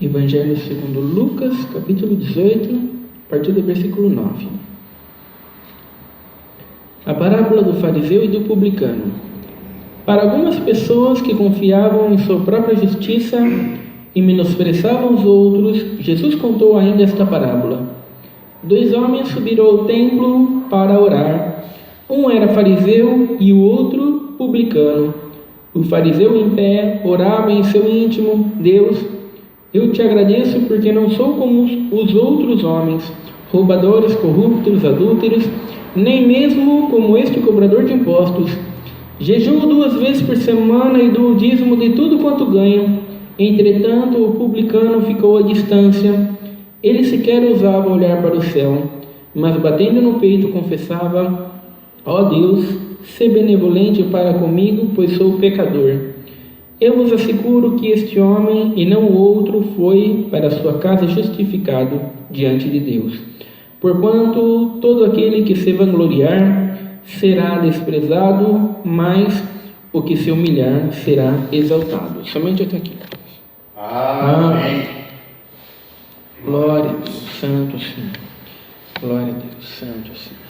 Evangelho segundo Lucas, capítulo 18, a partir do versículo 9. A parábola do fariseu e do publicano. Para algumas pessoas que confiavam em sua própria justiça e menosprezavam os outros, Jesus contou ainda esta parábola. 2 homens subiram ao templo para orar. Um era fariseu e o outro publicano. O fariseu em pé orava em seu íntimo: Deus, eu te agradeço porque não sou como os outros homens, roubadores, corruptos, adúlteros, nem mesmo como este cobrador de impostos. Jejuo 2 vezes por semana e dou o dízimo de tudo quanto ganho. Entretanto, o publicano ficou à distância. Ele sequer ousava olhar para o céu, mas batendo no peito confessava: ó Deus, sê benevolente para comigo, pois sou pecador. Eu vos asseguro que este homem, e não o outro, foi para sua casa justificado diante de Deus. Porquanto todo aquele que se vangloriar será desprezado, mas o que se humilhar será exaltado. Somente até aqui. Amém. Glória a Deus, Santo Senhor. Glória a Deus, Santo Senhor.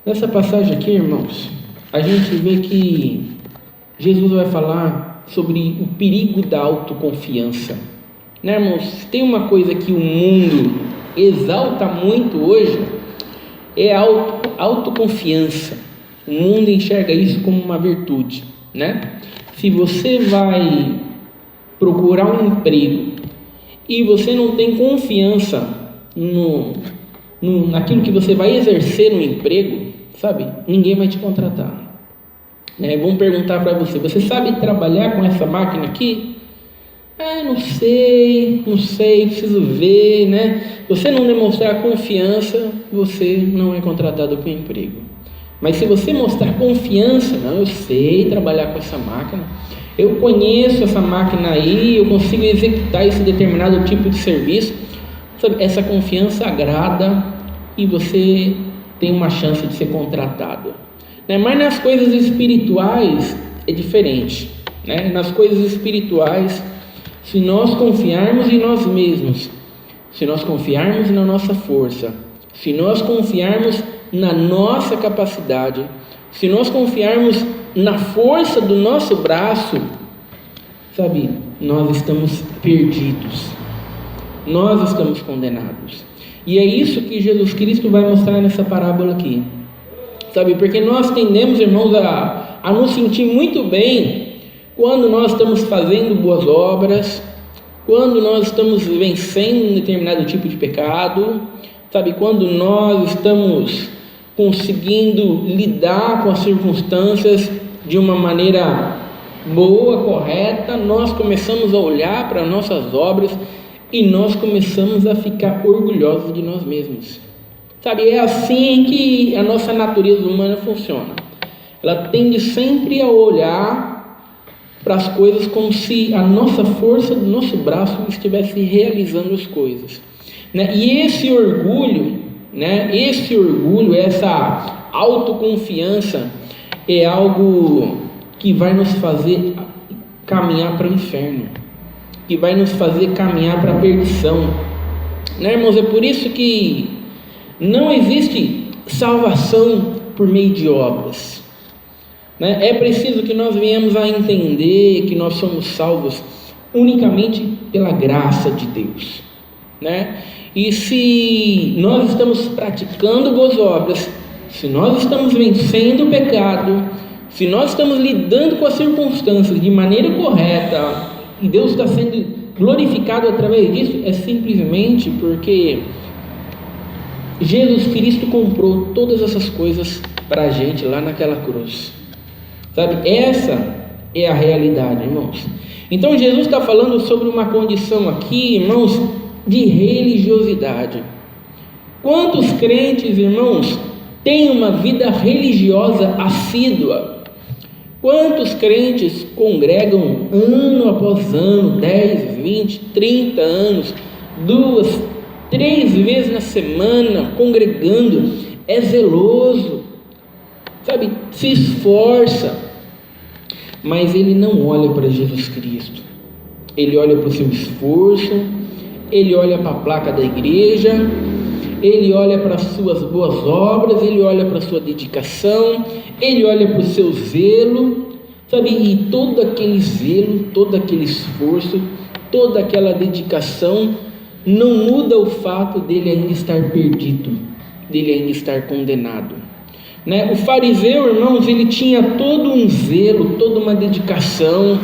Nessa passagem aqui, irmãos, a gente vê que Jesus vai falar sobre o perigo da autoconfiança. Né, irmãos? Tem uma coisa que o mundo exalta muito hoje, é a autoconfiança. O mundo enxerga isso como uma virtude, né? Se você vai procurar um emprego e você não tem confiança naquilo que você vai exercer no emprego, sabe? Ninguém vai te contratar. Vamos perguntar para você: você sabe trabalhar com essa máquina aqui? Não sei, preciso ver, né? Você não demonstrar confiança, você não é contratado para o emprego. Mas se você mostrar confiança: não, eu sei trabalhar com essa máquina, eu conheço essa máquina aí, eu consigo executar esse determinado tipo de serviço, sabe? Essa confiança agrada e você tem uma chance de ser contratado. Mas nas coisas espirituais é diferente, né? Nas coisas espirituais, se nós confiarmos em nós mesmos, se nós confiarmos na nossa força, se nós confiarmos na nossa capacidade, se nós confiarmos na força do nosso braço, sabe, nós estamos perdidos, nós estamos condenados. E é isso que Jesus Cristo vai mostrar nessa parábola aqui, sabe, porque nós tendemos, irmãos, a nos sentir muito bem quando nós estamos fazendo boas obras, quando nós estamos vencendo um determinado tipo de pecado, sabe, quando nós estamos conseguindo lidar com as circunstâncias de uma maneira boa, correta, nós começamos a olhar para nossas obras e nós começamos a ficar orgulhosos de nós mesmos. Sabe, é assim que a nossa natureza humana funciona. Ela tende sempre a olhar para as coisas como se a nossa força do nosso braço estivesse realizando as coisas, né? E esse orgulho, essa autoconfiança é algo que vai nos fazer caminhar para o inferno, que vai nos fazer caminhar para a perdição, né, irmãos? É por isso que não existe salvação por meio de obras, né? É preciso que nós venhamos a entender que nós somos salvos unicamente pela graça de Deus, né? E se nós estamos praticando boas obras, se nós estamos vencendo o pecado, se nós estamos lidando com as circunstâncias de maneira correta e Deus está sendo glorificado através disso, é simplesmente porque Jesus Cristo comprou todas essas coisas para a gente lá naquela cruz, sabe? Essa é a realidade, irmãos. Então Jesus está falando sobre uma condição aqui, irmãos, de religiosidade. Quantos crentes, irmãos, têm uma vida religiosa assídua? Quantos crentes congregam ano após ano, 10, 20, 30 anos, 2, 3 vezes na semana, congregando, é zeloso, sabe, se esforça, mas ele não olha para Jesus Cristo. ele olha para o seu esforço, ele olha para a placa da igreja, ele olha para as suas boas obras, ele olha para a sua dedicação, ele olha para o seu zelo, sabe? E todo aquele zelo, todo aquele esforço, toda aquela dedicação não muda o fato dele ainda estar perdido, dele ainda estar condenado, né? O fariseu, irmãos, ele tinha todo um zelo, toda uma dedicação.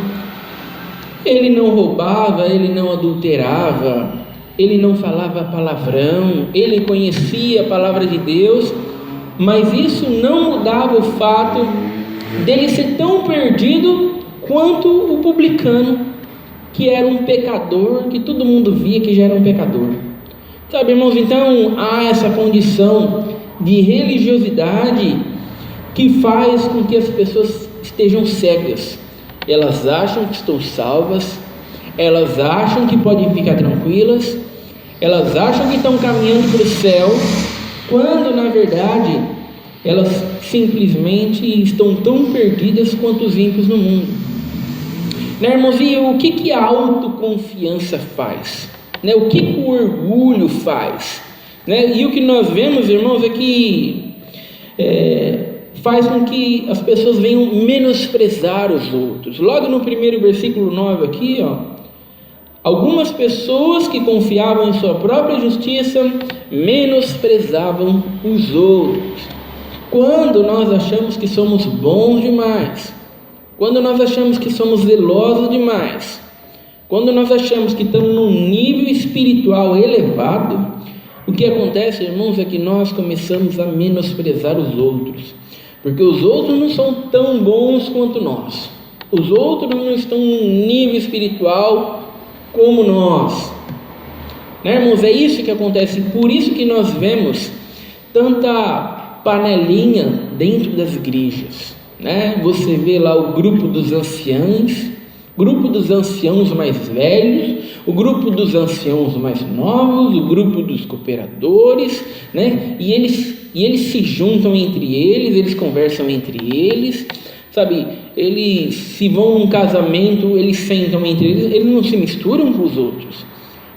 Ele não roubava, ele não adulterava, ele não falava palavrão, ele conhecia a palavra de Deus, mas isso não mudava o fato dele ser tão perdido quanto o publicano, que era um pecador, que todo mundo via que já era um pecador. Sabe, irmãos, então há essa condição de religiosidade que faz com que as pessoas estejam cegas. Elas acham que estão salvas, elas acham que podem ficar tranquilas, elas acham que estão caminhando para o céu, quando na verdade elas simplesmente estão tão perdidas quanto os ímpios no mundo, né, irmãos? E o que a autoconfiança faz, né? O que o orgulho faz, né? E o que nós vemos, irmãos, é que faz com que as pessoas venham menosprezar os outros. Logo no primeiro versículo 9 aqui, algumas pessoas que confiavam em sua própria justiça menosprezavam os outros. Quando nós achamos que somos bons demais, quando nós achamos que somos zelosos demais, quando nós achamos que estamos num nível espiritual elevado, o que acontece, irmãos, é que nós começamos a menosprezar os outros, porque os outros não são tão bons quanto nós, os outros não estão num nível espiritual como nós, né, irmãos? É isso que acontece. Por isso que nós vemos tanta panelinha dentro das igrejas, né? Você vê lá o grupo dos anciãos mais velhos, o grupo dos anciãos mais novos, o grupo dos cooperadores, né? E eles se juntam entre eles, eles conversam entre eles, sabe? Eles, se vão num casamento, eles sentam entre eles não se misturam com os outros,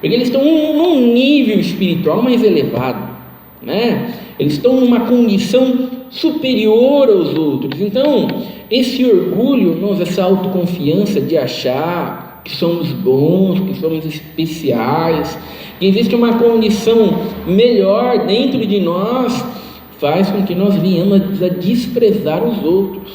porque eles estão num nível espiritual mais elevado, né? Eles estão numa condição superior aos outros. Então, esse orgulho, essa autoconfiança de achar que somos bons, que somos especiais, que existe uma condição melhor dentro de nós, faz com que nós venhamos a desprezar os outros.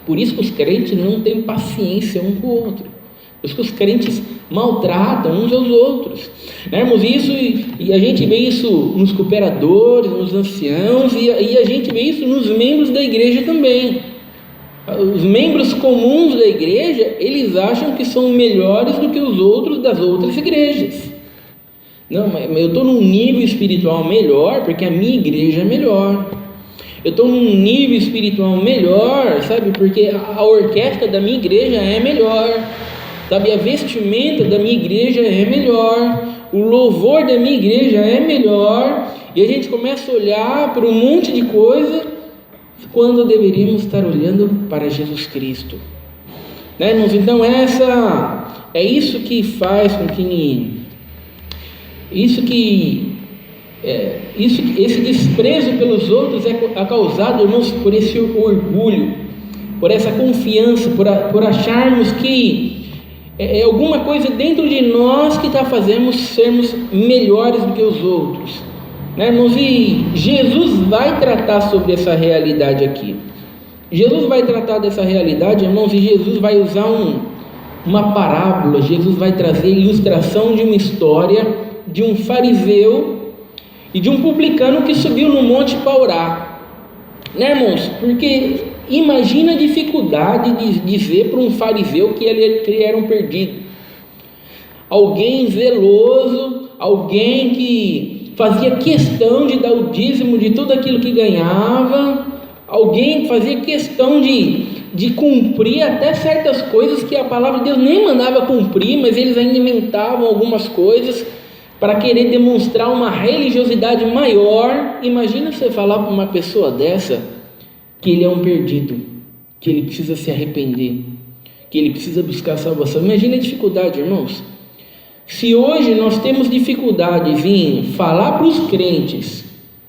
Por isso que os crentes não têm paciência um com o outro. Por isso que os crentes maltratam uns aos outros, né, irmãos? E a gente vê isso nos cooperadores, nos anciãos, e a gente vê isso nos membros da igreja também. Os membros comuns da igreja, eles acham que são melhores do que os outros das outras igrejas. Não, mas eu estou num nível espiritual melhor porque a minha igreja é melhor. Eu estou num nível espiritual melhor, sabe, porque a orquestra da minha igreja é melhor, sabe, a vestimenta da minha igreja é melhor, o louvor da minha igreja é melhor, e a gente começa a olhar para um monte de coisa, quando deveríamos estar olhando para Jesus Cristo, né, irmãos? Então é isso que faz com que esse desprezo pelos outros é causado, irmãos, por esse orgulho, por essa confiança, por acharmos que é alguma coisa dentro de nós que está fazendo sermos melhores do que os outros, né, irmãos? E Jesus vai tratar sobre essa realidade aqui. Jesus vai tratar dessa realidade, irmãos, e Jesus vai usar uma parábola. Jesus vai trazer ilustração de uma história de um fariseu e de um publicano que subiu no monte para orar, né, irmãos? Porque imagina a dificuldade de dizer para um fariseu que ele era um perdido, alguém zeloso, alguém que fazia questão de dar o dízimo de tudo aquilo que ganhava, alguém que fazia questão de cumprir até certas coisas que a palavra de Deus nem mandava cumprir, mas eles ainda inventavam algumas coisas para querer demonstrar uma religiosidade maior. Imagina você falar para uma pessoa dessa que ele é um perdido, que ele precisa se arrepender, que ele precisa buscar salvação. Imagina a dificuldade, irmãos. Se hoje nós temos dificuldades em falar para os crentes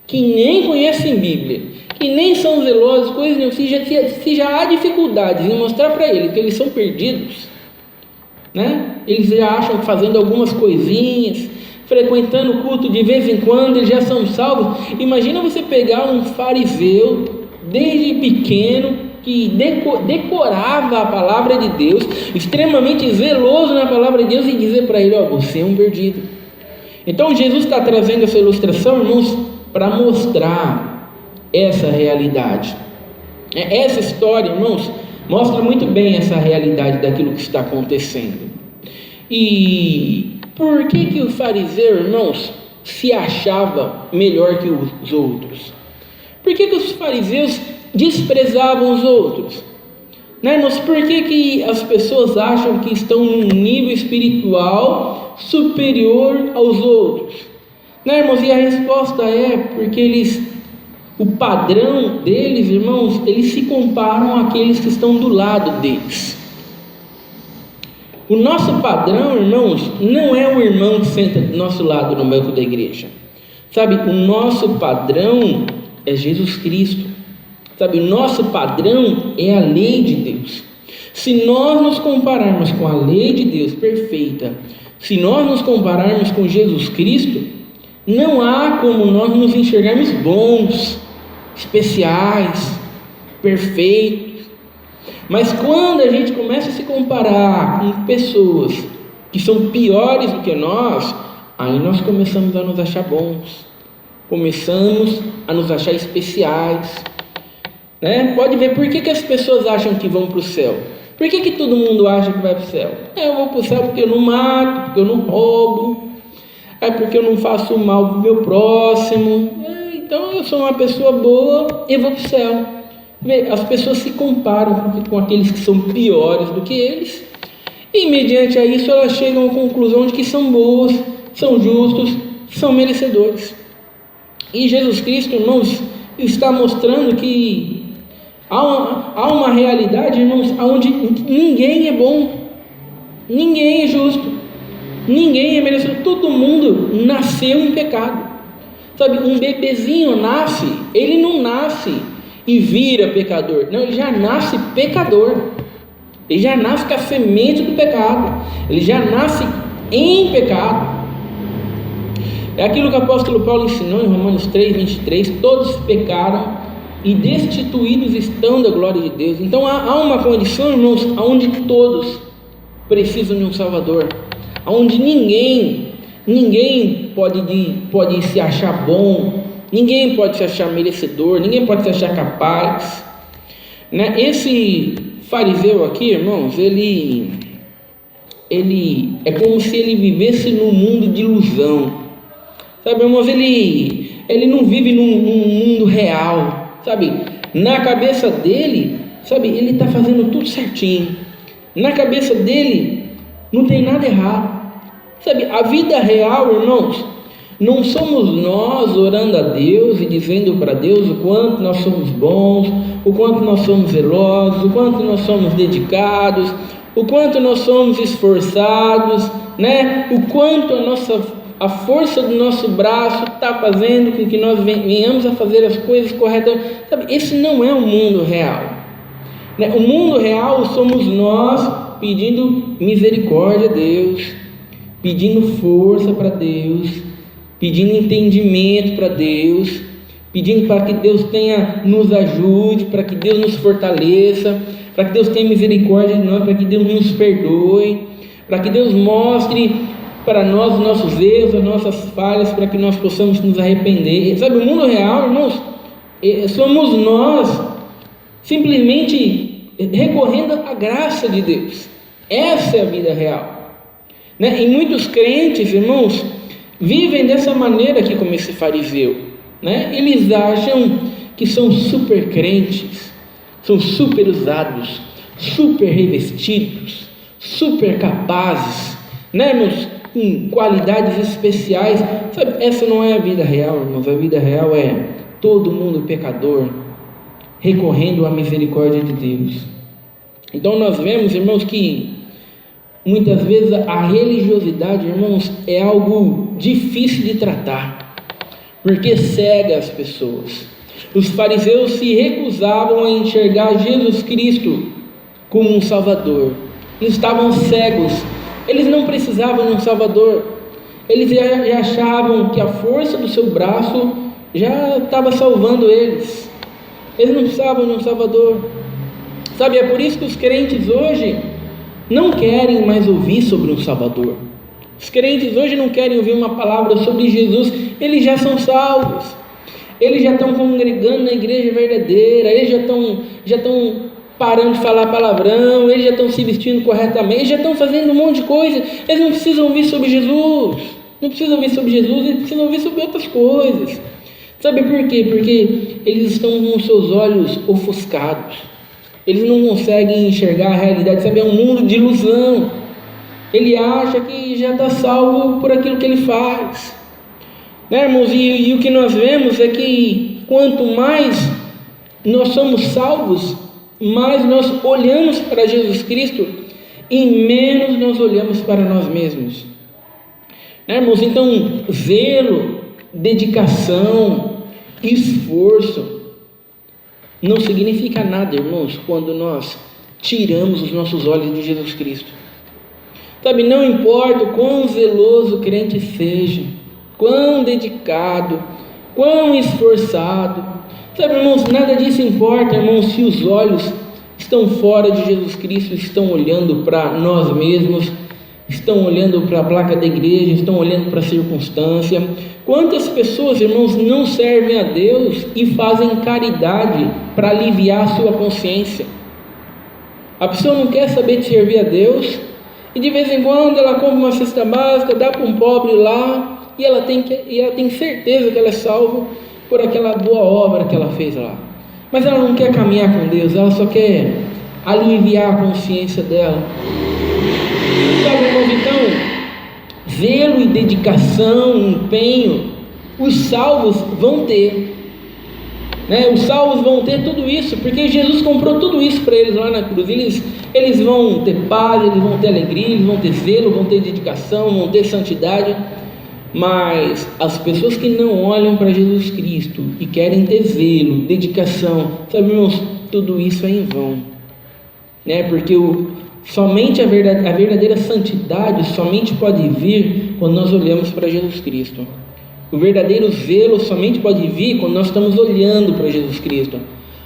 que nem conhecem Bíblia, que nem são zelosos, coisas não, se já há dificuldades em mostrar para eles que eles são perdidos, né? Eles já acham que fazendo algumas coisinhas, frequentando o culto de vez em quando, eles já são salvos. Imagina você pegar um fariseu desde pequeno, que decorava a palavra de Deus, extremamente zeloso na palavra de Deus, e dizer para ele: ó, você é um perdido. Então Jesus está trazendo essa ilustração, irmãos, para mostrar essa realidade. Essa história, irmãos, mostra muito bem essa realidade daquilo que está acontecendo. E por que o fariseu, irmãos, se achava melhor que os outros? Por que os fariseus desprezavam os outros? Né, irmãos? Por que as pessoas acham que estão num nível espiritual superior aos outros? Né, irmãos? E a resposta é porque o padrão deles, irmãos, eles se comparam àqueles que estão do lado deles. O nosso padrão, irmãos, não é o irmão que senta do nosso lado no banco da igreja. Sabe, o nosso padrão é Jesus Cristo. Sabe, o nosso padrão é a lei de Deus. Se nós nos compararmos com a lei de Deus perfeita, se nós nos compararmos com Jesus Cristo, não há como nós nos enxergarmos bons, especiais, perfeitos. Mas quando a gente começa a se comparar com pessoas que são piores do que nós, aí nós começamos a nos achar bons, começamos a nos achar especiais, né? Pode ver por que as pessoas acham que vão para o céu. Por que todo mundo acha que vai para o céu? Eu vou para o céu porque eu não mato, porque eu não roubo, porque eu não faço mal para o meu próximo, então eu sou uma pessoa boa e vou para o céu. As pessoas se comparam com aqueles que são piores do que eles, e mediante a isso elas chegam à conclusão de que são boas, são justos, são merecedores. E Jesus Cristo, irmãos, está mostrando que há uma realidade, irmãos, onde ninguém é bom, ninguém é justo, ninguém é merecedor. Todo mundo nasceu em pecado. Sabe, um bebezinho nasce, ele não nasce e vira pecador, não, ele já nasce pecador, ele já nasce com a semente do pecado, ele já nasce em pecado. É aquilo que o apóstolo Paulo ensinou em Romanos 3:23, todos pecaram e destituídos estão da glória de Deus. Então há uma condição, irmãos, onde todos precisam de um Salvador, onde ninguém pode se achar bom, ninguém pode se achar merecedor, ninguém pode se achar capaz, né? Esse fariseu aqui, irmãos, ele é como se ele vivesse num mundo de ilusão, sabe, irmãos? Ele não vive num mundo real, sabe? Na cabeça dele, sabe, ele está fazendo tudo certinho, na cabeça dele não tem nada errado, sabe? A vida real, irmãos, não somos nós orando a Deus e dizendo para Deus o quanto nós somos bons, o quanto nós somos zelosos, o quanto nós somos dedicados, o quanto nós somos esforçados, né? O quanto a força do nosso braço está fazendo com que nós venhamos a fazer as coisas corretas. Sabe, esse não é o mundo real, né? O mundo real somos nós pedindo misericórdia a Deus, pedindo força para Deus, pedindo entendimento para Deus, pedindo para que Deus nos ajude, para que Deus nos fortaleça, para que Deus tenha misericórdia de nós, para que Deus nos perdoe, para que Deus mostre para nós os nossos erros, as nossas falhas, para que nós possamos nos arrepender. Sabe, o mundo real, irmãos, somos nós simplesmente recorrendo à graça de Deus. Essa é a vida real, né? E muitos crentes, irmãos, vivem dessa maneira aqui, como esse fariseu, né? Eles acham que são super crentes, são super usados, super revestidos, super capazes, né, irmãos? Com qualidades especiais. Sabe, essa não é a vida real, irmãos. A vida real é todo mundo pecador, recorrendo à misericórdia de Deus. Então nós vemos, irmãos, que muitas vezes a religiosidade, irmãos, é algo difícil de tratar, porque cega as pessoas. Os fariseus se recusavam a enxergar Jesus Cristo como um Salvador. Eles estavam cegos, eles não precisavam de um Salvador. Eles já achavam que a força do seu braço já estava salvando eles. Eles não precisavam de um Salvador. Sabe, é por isso que os crentes hoje não querem mais ouvir sobre um Salvador. Os crentes hoje não querem ouvir uma palavra sobre Jesus. Eles já são salvos. Eles já estão congregando na igreja verdadeira. Eles já estão parando de falar palavrão. Eles já estão se vestindo corretamente. Eles já estão fazendo um monte de coisa. Eles não precisam ouvir sobre Jesus. Não precisam ouvir sobre Jesus. Eles precisam ouvir sobre outras coisas. Sabe por quê? Porque eles estão com os seus olhos ofuscados. Eles não conseguem enxergar a realidade. Sabe, é um mundo de ilusão. Ele acha que já está salvo por aquilo que ele faz, né, irmãos? E o que nós vemos é que quanto mais nós somos salvos, mais nós olhamos para Jesus Cristo e menos nós olhamos para nós mesmos, né, irmãos? Então, zelo, dedicação, esforço não significa nada, irmãos, quando nós tiramos os nossos olhos de Jesus Cristo. Sabe, não importa o quão zeloso o crente seja, quão dedicado, quão esforçado, sabe, irmãos, nada disso importa, irmãos, se os olhos estão fora de Jesus Cristo, estão olhando para nós mesmos, estão olhando para a placa da igreja, estão olhando para a circunstância. Quantas pessoas, irmãos, não servem a Deus e fazem caridade para aliviar a sua consciência? A pessoa não quer saber de servir a Deus, e de vez em quando ela compra uma cesta básica, dá para um pobre lá, e ela tem certeza que ela é salva por aquela boa obra que ela fez lá. Mas ela não quer caminhar com Deus, ela só quer aliviar a consciência dela. Sabe, irmãos, então, zelo e dedicação, empenho, os salvos vão ter. Né? Os salvos vão ter tudo isso, porque Jesus comprou tudo isso para eles lá na cruz. Eles vão ter paz, eles vão ter alegria, eles vão ter zelo, vão ter dedicação, vão ter santidade. Mas as pessoas que não olham para Jesus Cristo e querem ter zelo, dedicação, sabe, irmãos, tudo isso é em vão, né? Porque somente a verdadeira santidade somente pode vir quando nós olhamos para Jesus Cristo. O verdadeiro zelo somente pode vir quando nós estamos olhando para Jesus Cristo.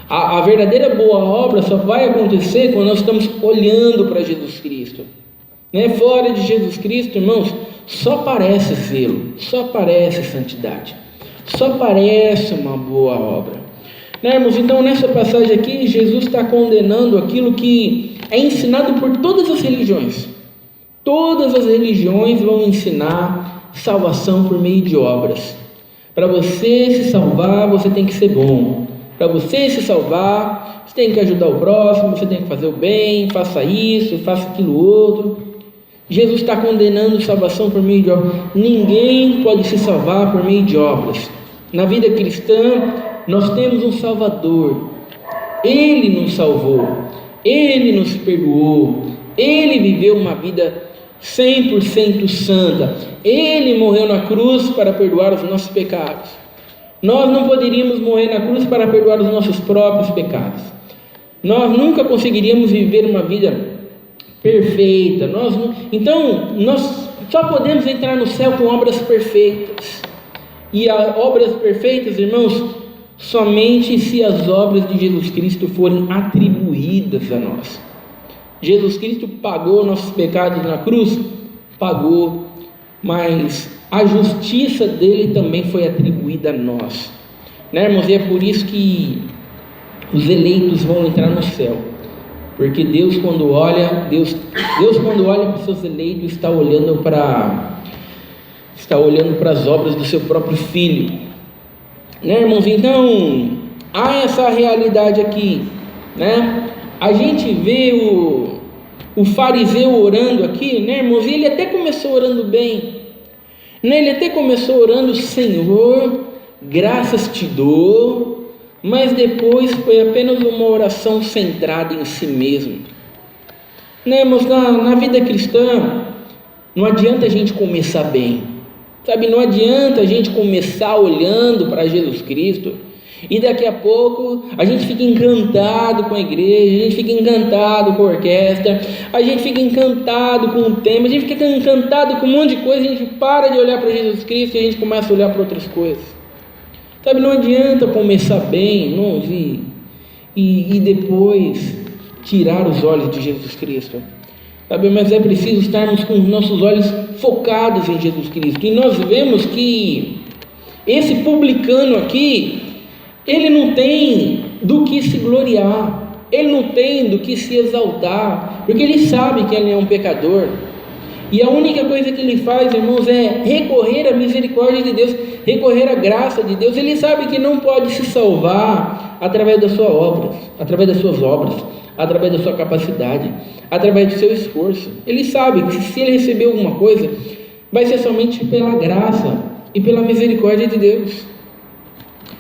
A verdadeira boa obra só vai acontecer quando nós estamos olhando para Jesus Cristo, né? Fora de Jesus Cristo, irmãos, só parece zelo, só parece santidade, só parece uma boa obra, né, irmãos? Então, nessa passagem aqui, Jesus está condenando aquilo que é ensinado por todas as religiões. Todas as religiões vão ensinar salvação por meio de obras. Para você se salvar, você tem que ser bom. Para você se salvar, você tem que ajudar o próximo, você tem que fazer o bem, faça isso, faça aquilo outro. Jesus está condenando salvação por meio de obras. Ninguém pode se salvar por meio de obras. Na vida cristã, nós temos um Salvador. Ele nos salvou, Ele nos perdoou, Ele viveu uma vida 100% santa. Ele morreu na cruz para perdoar os nossos pecados. Nós não poderíamos morrer na cruz para perdoar os nossos próprios pecados. Nós nunca conseguiríamos viver uma vida perfeita. Então, nós só podemos entrar no céu com obras perfeitas. E as obras perfeitas, irmãos, somente se as obras de Jesus Cristo forem atribuídas a nós. Jesus Cristo pagou nossos pecados na cruz? Pagou, mas a justiça dele também foi atribuída a nós, né, irmãos? E é por isso que os eleitos vão entrar no céu, porque Deus quando olha para os seus eleitos, está olhando para as obras do seu próprio Filho, né, irmãos? Então, há essa realidade aqui, né? A gente vê o fariseu orando aqui, né, irmãos? E ele até começou orando bem, né? Ele até começou orando: Senhor, graças te dou, mas depois foi apenas uma oração centrada em si mesmo. Né, irmãos, na vida cristã, não adianta a gente começar bem, sabe? Não adianta a gente começar olhando para Jesus Cristo e daqui a pouco a gente fica encantado com a igreja, a gente fica encantado com a orquestra, a gente fica encantado com o tema, a gente fica encantado com um monte de coisa, a gente para de olhar para Jesus Cristo e a gente começa a olhar para outras coisas. Sabe, não adianta começar bem, irmãos, e depois tirar os olhos de Jesus Cristo. Sabe, mas é preciso estarmos com os nossos olhos focados em Jesus Cristo. E nós vemos que esse publicano aqui, ele não tem do que se gloriar, ele não tem do que se exaltar, porque ele sabe que ele é um pecador. E a única coisa que ele faz, irmãos, é recorrer à misericórdia de Deus, recorrer à graça de Deus. Ele sabe que não pode se salvar através das suas obras, através da sua capacidade, através do seu esforço. Ele sabe que se ele receber alguma coisa, vai ser somente pela graça e pela misericórdia de Deus.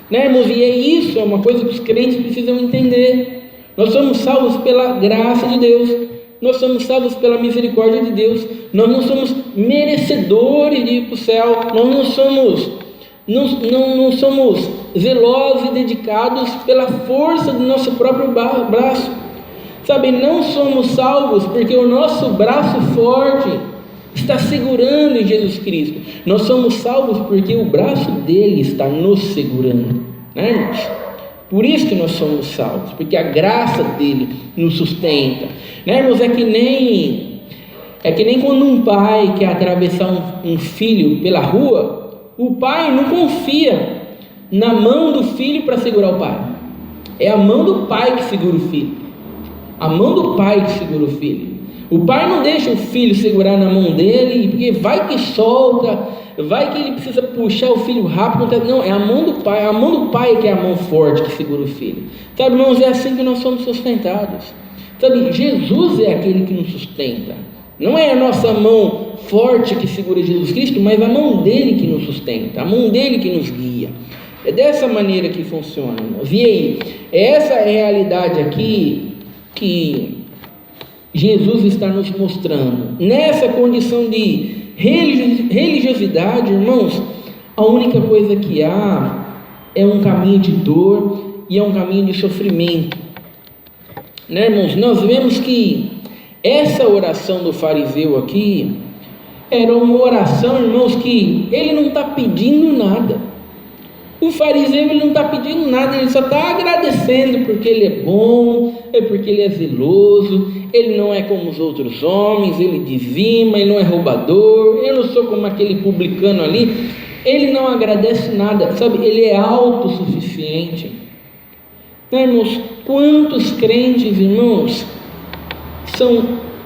Né, irmãos? E isso é uma coisa que os crentes precisam entender. Nós somos salvos pela graça de Deus, nós somos salvos pela misericórdia de Deus, nós não somos merecedores de ir para o céu, nós não somos zelosos e dedicados pela força do nosso próprio braço, sabe? Não somos salvos porque o nosso braço forte está segurando em Jesus Cristo. Nós somos salvos porque o braço dele está nos segurando, né, irmãos? Por isso que nós somos salvos, porque a graça dele nos sustenta, né, irmãos? É que nem quando um pai quer atravessar um filho pela rua, o pai não confia na mão do filho para segurar o pai, é a mão do pai que segura o filho, a mão do pai que segura o filho. O pai não deixa o filho segurar na mão dele, porque vai que solta, vai que ele precisa puxar o filho rápido. Não, é a mão do pai que é a mão forte que segura o filho. Sabe, irmãos, é assim que nós somos sustentados. Sabe, Jesus é aquele que nos sustenta. Não é a nossa mão forte que segura Jesus Cristo, mas a mão dele que nos sustenta, a mão dele que nos guia. É dessa maneira que funciona, irmãos. E aí, essa é a realidade aqui que Jesus está nos mostrando. Nessa condição de religiosidade, irmãos, a única coisa que há é um caminho de dor e é um caminho de sofrimento, né, irmãos? Nós vemos que essa oração do fariseu aqui era uma oração, irmãos, que ele não está pedindo nada. O fariseu, ele não está pedindo nada, ele só está agradecendo porque ele é bom, é porque ele é zeloso, ele não é como os outros homens, ele dizima, ele não é roubador, eu não sou como aquele publicano ali. Ele não agradece nada, sabe? Ele é autossuficiente. Né, irmãos? Quantos crentes, irmãos,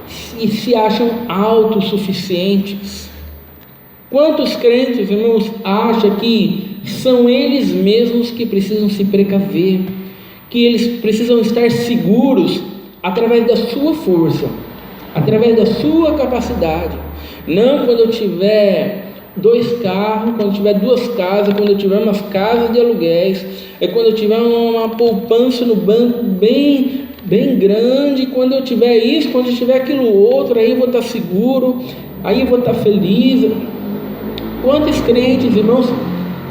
se acham autossuficientes? Quantos crentes, irmãos, acham que são eles mesmos que precisam se precaver, que eles precisam estar seguros através da sua força, através da sua capacidade? Não quando eu tiver 2 carros, quando eu tiver 2 casas, quando eu tiver umas casas de aluguéis, é quando eu tiver uma poupança no banco bem grande, quando eu tiver isso, quando eu tiver aquilo outro, aí eu vou estar seguro, aí eu vou estar feliz. Quantos crentes, irmãos,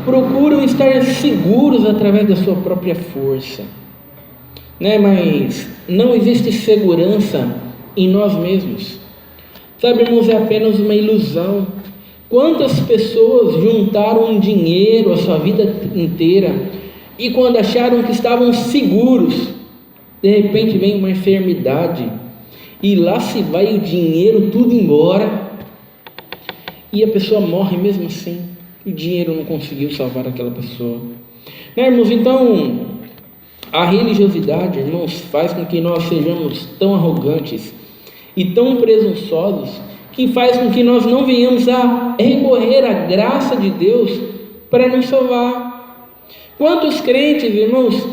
procuram estar seguros através da sua própria força, né? Mas não existe segurança em nós mesmos, sabe, irmãos? É apenas uma ilusão. Quantas pessoas juntaram dinheiro a sua vida inteira e quando acharam que estavam seguros, de repente vem uma enfermidade e lá se vai o dinheiro tudo embora e a pessoa morre mesmo assim. O dinheiro não conseguiu salvar aquela pessoa, né, irmãos? Então, a religiosidade, irmãos, faz com que nós sejamos tão arrogantes e tão presunçosos, que faz com que nós não venhamos a recorrer à graça de Deus para nos salvar. Quantos crentes, irmãos,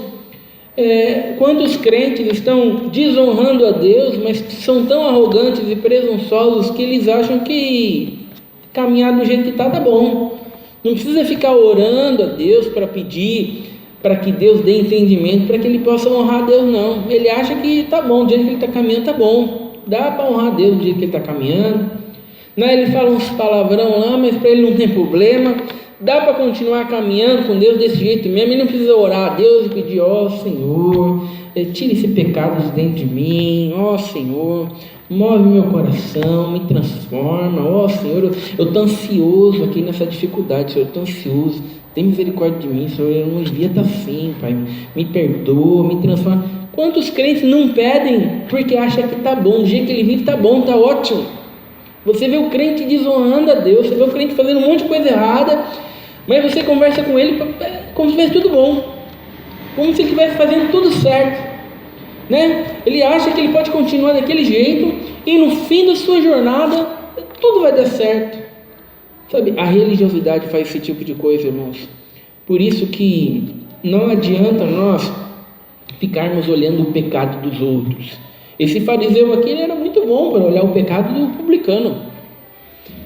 quantos crentes estão desonrando a Deus, mas são tão arrogantes e presunçosos que eles acham que caminhar do jeito que está bom. Não precisa ficar orando a Deus para pedir para que Deus dê entendimento para que ele possa honrar a Deus, não. Ele acha que está bom, do jeito que ele está caminhando está bom, dá para honrar Deus do jeito que ele está caminhando, né? Ele fala uns palavrão lá, mas para ele não tem problema, dá para continuar caminhando com Deus desse jeito mesmo, ele não precisa orar a Deus e pedir, ó Senhor, tira esse pecado de dentro de mim, ó Senhor, move meu coração, me transforma, ó Senhor, eu estou ansioso aqui nessa dificuldade, Senhor, eu estou ansioso, tem misericórdia de mim, Senhor, eu não devia estar assim, Pai, me perdoa, me transforma. Quantos crentes não pedem porque acham que está bom, do jeito que ele vive está bom, está ótimo. Você vê o crente desonrando a Deus, você vê o crente fazendo um monte de coisa errada, mas você conversa com ele como se tivesse tudo bom, como se ele estivesse fazendo tudo certo, né? Ele acha que ele pode continuar daquele jeito e no fim da sua jornada tudo vai dar certo, sabe? A religiosidade faz esse tipo de coisa, irmãos. Por isso que não adianta nós ficarmos olhando o pecado dos outros. Esse fariseu aqui, ele era muito bom para olhar o pecado do publicano.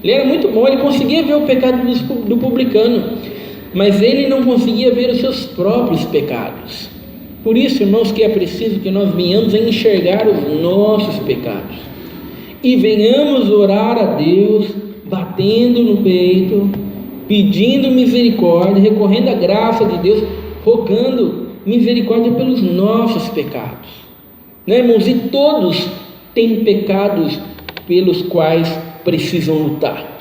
Ele era muito bom, ele conseguia ver o pecado do publicano, mas ele não conseguia ver os seus próprios pecados. Por isso, irmãos, que é preciso que nós venhamos a enxergar os nossos pecados e venhamos orar a Deus, batendo no peito, pedindo misericórdia, recorrendo à graça de Deus, rogando misericórdia pelos nossos pecados, né, irmãos? E todos têm pecados pelos quais precisam lutar,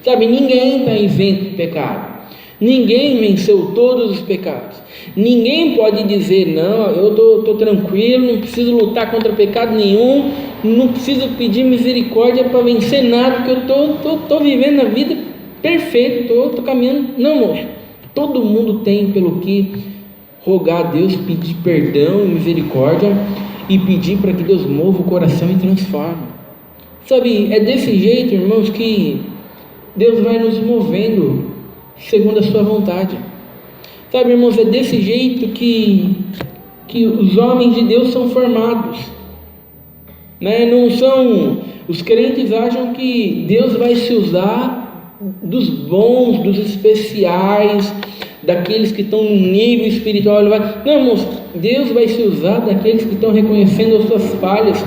sabe? Ninguém está isento de pecado, ninguém venceu todos os pecados, ninguém pode dizer, não, eu estou tranquilo, não preciso lutar contra pecado nenhum, não preciso pedir misericórdia para vencer nada, porque eu estou vivendo a vida perfeita, estou caminhando. Não, irmãos, todo mundo tem pelo que rogar a Deus, pedir perdão e misericórdia e pedir para que Deus mova o coração e transforme. Sabe, é desse jeito, irmãos, que Deus vai nos movendo segundo a sua vontade. Sabe, irmãos, é desse jeito que os homens de Deus são formados, né? Não são, os crentes acham que Deus vai se usar dos bons, dos especiais, daqueles que estão no nível espiritual. Não, irmãos, Deus vai se usar daqueles que estão reconhecendo as suas falhas,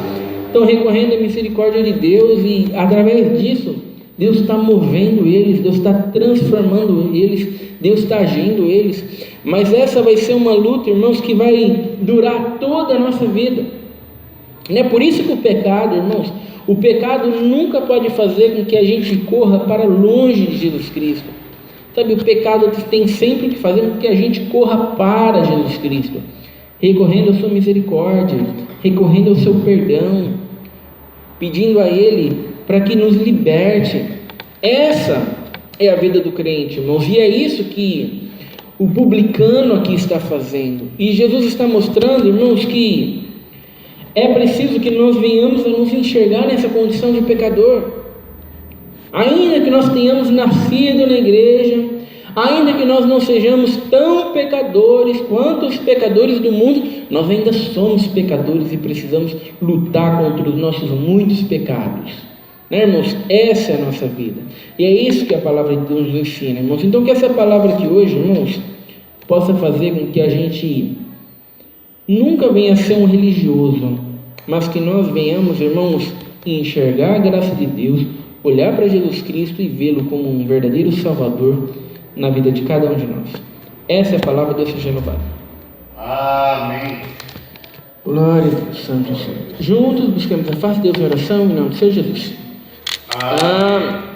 estão recorrendo à misericórdia de Deus, e através disso Deus está movendo eles, Deus está transformando eles, Deus está agindo eles. Mas essa vai ser uma luta, irmãos, que vai durar toda a nossa vida, né? Por isso que o pecado, irmãos, o pecado nunca pode fazer com que a gente corra para longe de Jesus Cristo. Sabe, o pecado tem sempre que fazer com que a gente corra para Jesus Cristo, recorrendo à sua misericórdia, recorrendo ao seu perdão, pedindo a Ele para que nos liberte. Essa é a vida do crente, irmãos, e é isso que o publicano aqui está fazendo. E Jesus está mostrando, irmãos, que é preciso que nós venhamos a nos enxergar nessa condição de pecador. Ainda que nós tenhamos nascido na igreja, ainda que nós não sejamos tão pecadores quanto os pecadores do mundo, nós ainda somos pecadores e precisamos lutar contra os nossos muitos pecados, né, irmãos? Essa é a nossa vida, e é isso que a palavra de Deus nos ensina, irmãos. Então que essa palavra aqui hoje, irmãos, possa fazer com que a gente nunca venha a ser um religioso, mas que nós venhamos, irmãos, enxergar a graça de Deus, olhar para Jesus Cristo e vê-lo como um verdadeiro Salvador na vida de cada um de nós. Essa é a palavra de Deus seja louvado. Amém. Glória a Deus, Santo Senhor. Juntos buscamos a face de Deus em oração, em nome de Senhor Jesus. Amém.